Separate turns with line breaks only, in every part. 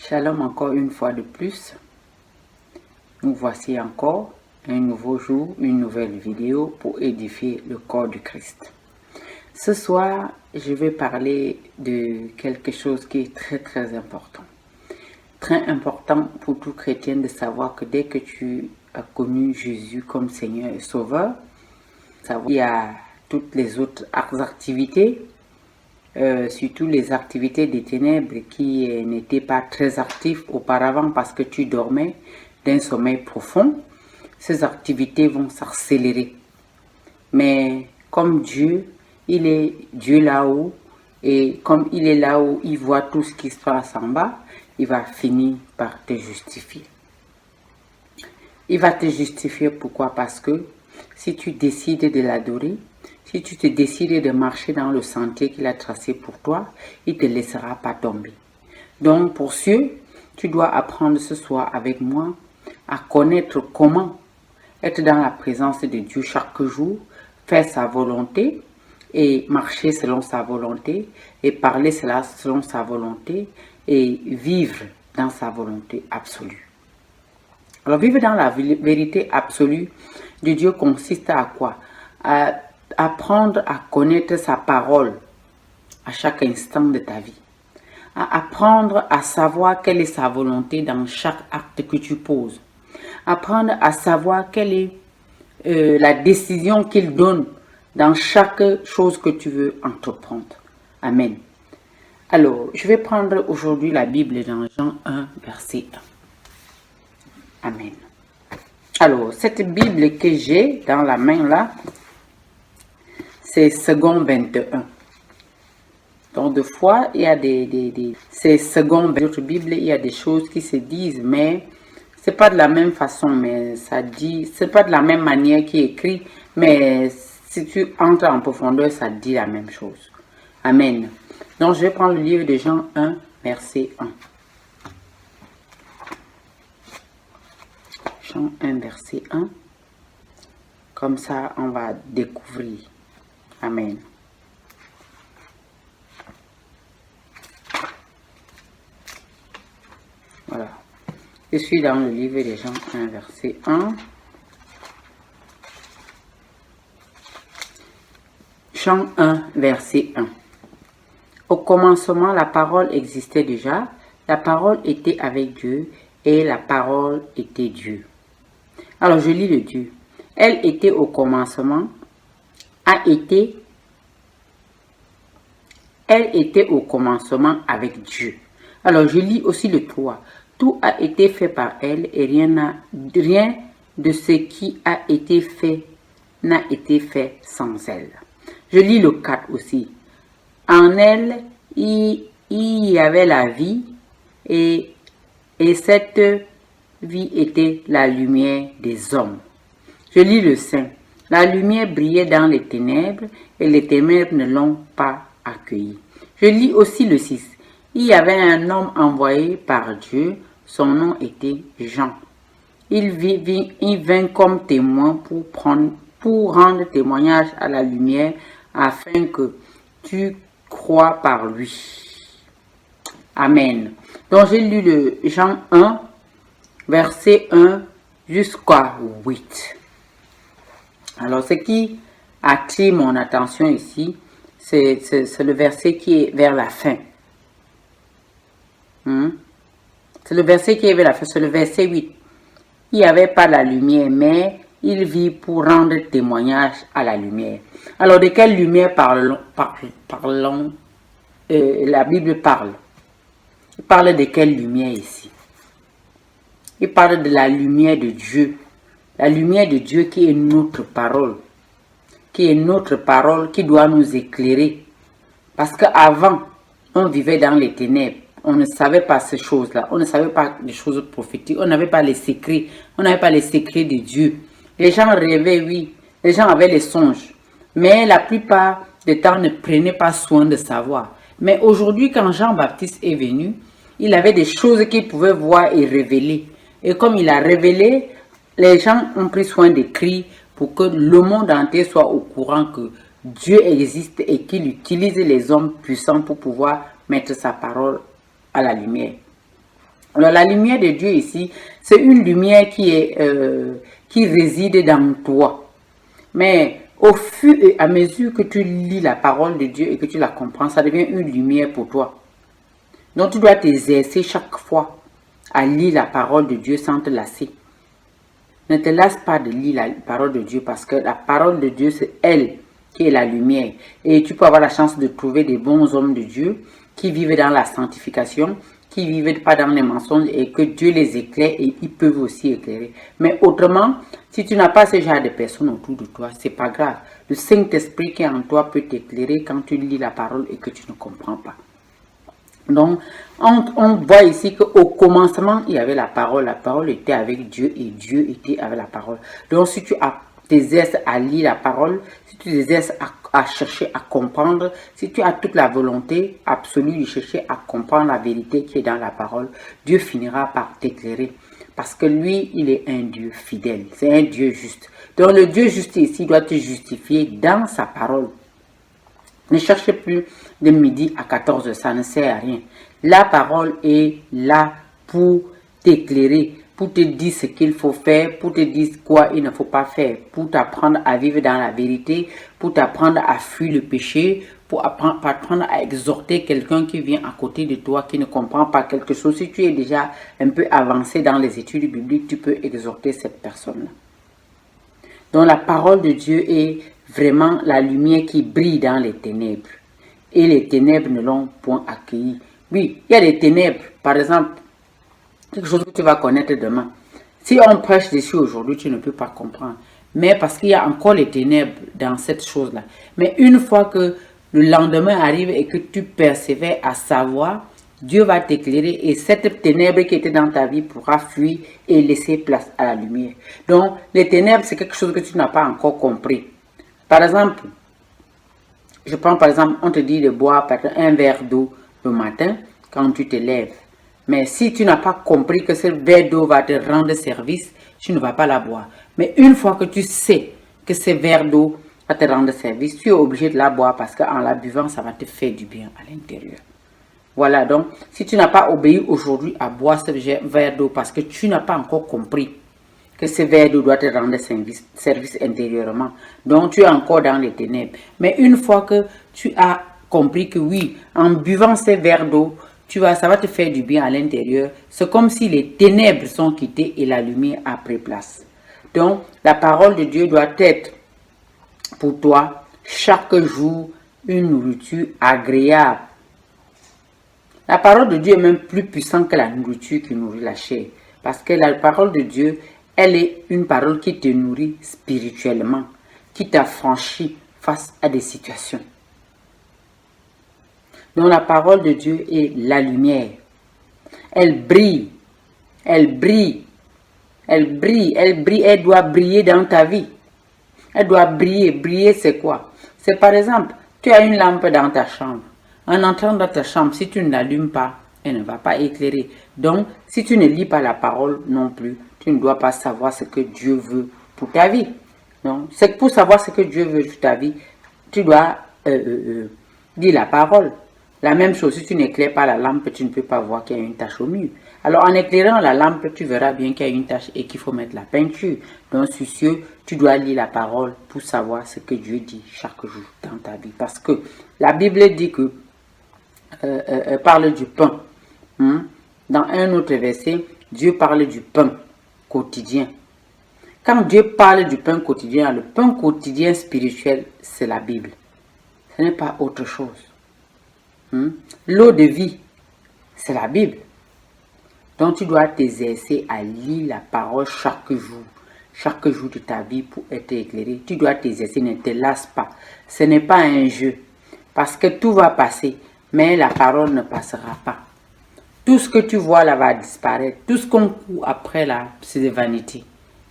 Shalom encore une fois de plus. Nous voici encore un nouveau jour, une nouvelle vidéo pour édifier le corps du Christ. Ce soir, je vais parler de quelque chose qui est très important. Très important pour tout chrétien de savoir que dès que tu as connu Jésus comme Seigneur et Sauveur, il y a toutes les autres activités, surtout les activités des ténèbres qui n'étaient pas très actives auparavant parce que tu dormais d'un sommeil profond. Ces activités vont s'accélérer. Mais comme Dieu, il est Dieu là-haut, et comme il est là-haut, il voit tout ce qui se passe en bas, il va finir par te justifier. Il va te justifier pourquoi? Parce que si tu décides de l'adorer, si tu te décides de marcher dans le sentier qu'il a tracé pour toi, il ne te laissera pas tomber. Donc pour ceux, tu dois apprendre ce soir avec moi à connaître comment être dans la présence de Dieu chaque jour, faire sa volonté et marcher selon sa volonté et parler selon sa volonté et vivre dans sa volonté absolue. Alors vivre dans la vérité absolue de Dieu consiste à quoi? À apprendre à connaître sa parole à chaque instant de ta vie. À apprendre à savoir quelle est sa volonté dans chaque acte que tu poses. Apprendre à savoir quelle est la décision qu'il donne dans chaque chose que tu veux entreprendre. Amen. Alors, je vais prendre aujourd'hui la Bible dans Jean 1, verset 1. Amen. Alors, cette Bible que j'ai dans la main là, c'est second 21. Donc, de fois, il y a c'est second, dans notre Bible, il y a des choses qui se disent, mais c'est pas de la même façon, mais ça dit, c'est pas de la même manière qui est écrit, mais si tu entres en profondeur, ça dit la même chose. Amen. Donc, je vais prendre le livre de Jean 1, verset 1. Jean 1, verset 1. Comme ça, on va découvrir. Amen. Voilà. Je suis dans le livre de Jean 1, verset 1. Jean 1, verset 1. Au commencement, la parole existait déjà. La parole était avec Dieu et la parole était Dieu. Alors, je lis le Dieu. Elle était au commencement, elle était au commencement avec Dieu. Alors, je lis aussi le 3. Tout a été fait par elle et rien de ce qui a été fait n'a été fait sans elle. Je lis le 4 aussi. En elle, il y avait la vie et cette vie était la lumière des hommes. Je lis le 5. La lumière brillait dans les ténèbres et les ténèbres ne l'ont pas accueillie. Je lis aussi le 6. Il y avait un homme envoyé par Dieu, son nom était Jean. Il vint comme témoin pour rendre témoignage à la lumière afin que tu crois par lui. Amen. Donc j'ai lu le Jean 1, verset 1 jusqu'à 8. Alors ce qui attire mon attention ici, c'est le verset qui est vers la fin. C'est le verset qui est vers la fin, c'est le verset 8. Il n'y avait pas la lumière, mais il vit pour rendre témoignage à la lumière. Alors, de quelle lumière parlons la Bible parle. Il parle de quelle lumière ici? Il parle de la lumière de Dieu. La lumière de Dieu qui est notre parole. Qui est notre parole qui doit nous éclairer. Parce qu'avant, on vivait dans les ténèbres. On ne savait pas ces choses-là. On ne savait pas des choses prophétiques. On n'avait pas les secrets. On n'avait pas les secrets de Dieu. Les gens rêvaient, oui. Les gens avaient les songes. Mais la plupart du temps ne prenaient pas soin de savoir. Mais aujourd'hui, quand Jean-Baptiste est venu, il avait des choses qu'il pouvait voir et révéler. Et comme il a révélé, les gens ont pris soin d'écrire pour que le monde entier soit au courant que Dieu existe et qu'il utilise les hommes puissants pour pouvoir mettre sa parole à la lumière. Alors, la lumière de Dieu ici, c'est une lumière qui réside dans toi. Mais au fur et à mesure que tu lis la parole de Dieu et que tu la comprends, ça devient une lumière pour toi. Donc, tu dois t'exercer chaque fois à lire la parole de Dieu sans te lasser. Ne te lasse pas de lire la parole de Dieu parce que la parole de Dieu, c'est elle qui est la lumière. Et tu peux avoir la chance de trouver des bons hommes de Dieu qui vivent dans la sanctification, qui ne vivent pas dans les mensonges et que Dieu les éclaire et ils peuvent aussi éclairer. Mais autrement, si tu n'as pas ce genre de personnes autour de toi, c'est pas grave. Le Saint-Esprit qui est en toi peut t'éclairer quand tu lis la parole et que tu ne comprends pas. Donc, on voit ici qu'au commencement, il y avait la parole était avec Dieu et Dieu était avec la parole. Donc, si tu t'exerces à lire la parole, si tu t'exerces à chercher à comprendre, si tu as toute la volonté absolue de chercher à comprendre la vérité qui est dans la parole, Dieu finira par t'éclairer. Parce que lui, il est un Dieu fidèle, c'est un Dieu juste. Donc, le Dieu juste ici doit te justifier dans sa parole. Ne cherchez plus de midi à 14h, ça ne sert à rien. La parole est là pour t'éclairer, pour te dire ce qu'il faut faire, pour te dire quoi il ne faut pas faire, pour t'apprendre à vivre dans la vérité, pour t'apprendre à fuir le péché, pour apprendre à exhorter quelqu'un qui vient à côté de toi, qui ne comprend pas quelque chose. Si tu es déjà un peu avancé dans les études bibliques, tu peux exhorter cette personne-là. Donc la parole de Dieu est vraiment la lumière qui brille dans les ténèbres. Et les ténèbres ne l'ont point accueilli. Oui, il y a des ténèbres. Par exemple, quelque chose que tu vas connaître demain. Si on prêche dessus aujourd'hui, tu ne peux pas comprendre. Mais parce qu'il y a encore les ténèbres dans cette chose-là. Mais une fois que le lendemain arrive et que tu persévères à savoir, Dieu va t'éclairer et cette ténèbre qui était dans ta vie pourra fuir et laisser place à la lumière. Donc, les ténèbres, c'est quelque chose que tu n'as pas encore compris. Par exemple, je prends par exemple, on te dit de boire un verre d'eau le matin quand tu te lèves. Mais si tu n'as pas compris que ce verre d'eau va te rendre service, tu ne vas pas la boire. Mais une fois que tu sais que ce verre d'eau va te rendre service, tu es obligé de la boire parce qu'en la buvant, ça va te faire du bien à l'intérieur. Voilà, donc, si tu n'as pas obéi aujourd'hui à boire ce verre d'eau parce que tu n'as pas encore compris que ce verre d'eau doit te rendre service intérieurement, donc tu es encore dans les ténèbres. Mais une fois que tu as compris que oui, en buvant ce verre d'eau, ça va te faire du bien à l'intérieur, c'est comme si les ténèbres sont quittées et la lumière a pris place. Donc, la parole de Dieu doit être pour toi chaque jour une nourriture agréable. La parole de Dieu est même plus puissante que la nourriture qui nourrit la chair. Parce que la parole de Dieu, elle est une parole qui te nourrit spirituellement, qui t'affranchit face à des situations. Donc la parole de Dieu est la lumière. Elle brille, elle brille, elle brille, elle brille, elle doit briller dans ta vie. Elle doit briller. Briller, c'est quoi? C'est par exemple, tu as une lampe dans ta chambre. En entrant dans ta chambre, si tu ne l'allumes pas, elle ne va pas éclairer. Donc, si tu ne lis pas la parole non plus, tu ne dois pas savoir ce que Dieu veut pour ta vie. Donc, c'est pour savoir ce que Dieu veut pour ta vie, tu dois dire la parole. La même chose, si tu n'éclaires pas la lampe, tu ne peux pas voir qu'il y a une tache au mur. Alors, en éclairant la lampe, tu verras bien qu'il y a une tache et qu'il faut mettre la peinture. Donc, soucieux, tu dois lire la parole pour savoir ce que Dieu dit chaque jour dans ta vie. Parce que la Bible dit que parle du pain. Dans un autre verset, Dieu parle du pain quotidien. Quand Dieu parle du pain quotidien, le pain quotidien spirituel, c'est la Bible. Ce n'est pas autre chose. L'eau de vie, c'est la Bible. Donc tu dois t'exercer à lire la parole chaque jour de ta vie pour être éclairé. Tu dois t'exercer, ne te lasse pas. Ce n'est pas un jeu. Parce que tout va passer, mais la parole ne passera pas. Tout ce que tu vois là va disparaître. Tout ce qu'on court après là, c'est de vanité.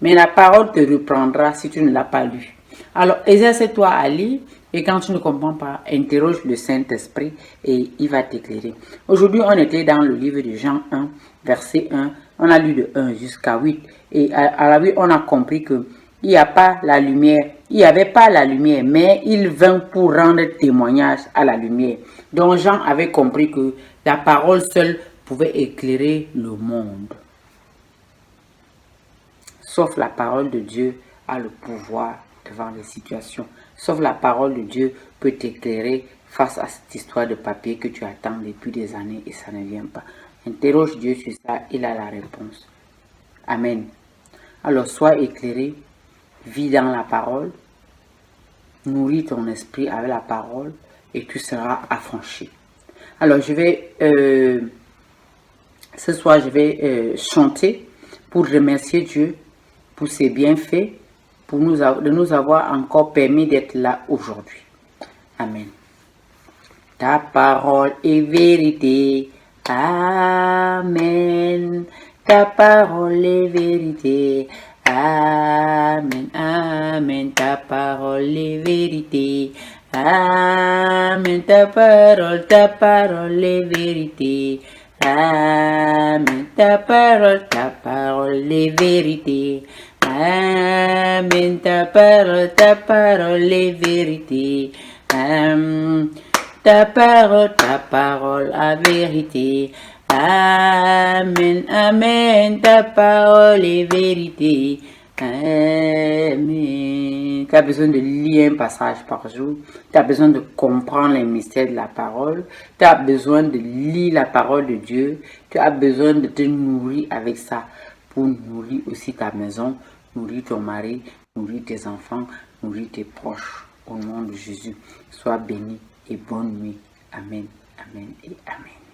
Mais la parole te reprendra si tu ne l'as pas lu. Alors, exerce-toi à lire et quand tu ne comprends pas, interroge le Saint-Esprit et il va t'éclairer. Aujourd'hui, on était dans le livre de Jean 1, verset 1. On a lu de 1 jusqu'à 8. Et à la 8, on a compris que il n'y a pas la lumière. Il n'y avait pas la lumière, mais il vint pour rendre témoignage à la lumière. Donc Jean avait compris que la parole seule pouvait éclairer le monde. Sauf la parole de Dieu a le pouvoir devant les situations. Sauf la parole de Dieu peut t'éclairer face à cette histoire de papier que tu attends depuis des années et ça ne vient pas. Interroge Dieu sur ça, il a la réponse. Amen. Alors sois éclairé, vis dans la parole, nourris ton esprit avec la parole et tu seras affranchi. Alors ce soir je vais chanter pour remercier Dieu pour ses bienfaits, de nous avoir encore permis d'être là aujourd'hui. Amen. Ta parole est vérité. Amen. Ta parole est vérité. Amen. Amen. Ta parole est vérité. Amen. Ta parole est vérité. Amen. Ta parole est vérité. Amen. Ta parole est vérité. Amen. Ta parole a vérité. Amen, amen, ta parole est vérité. Amen. Tu as besoin de lire un passage par jour. Tu as besoin de comprendre les mystères de la parole. Tu as besoin de lire la parole de Dieu. Tu as besoin de te nourrir avec ça pour nourrir aussi ta maison, nourrir ton mari, nourrir tes enfants, nourrir tes proches. Au nom de Jésus, sois béni et bonne nuit. Amen, amen et amen.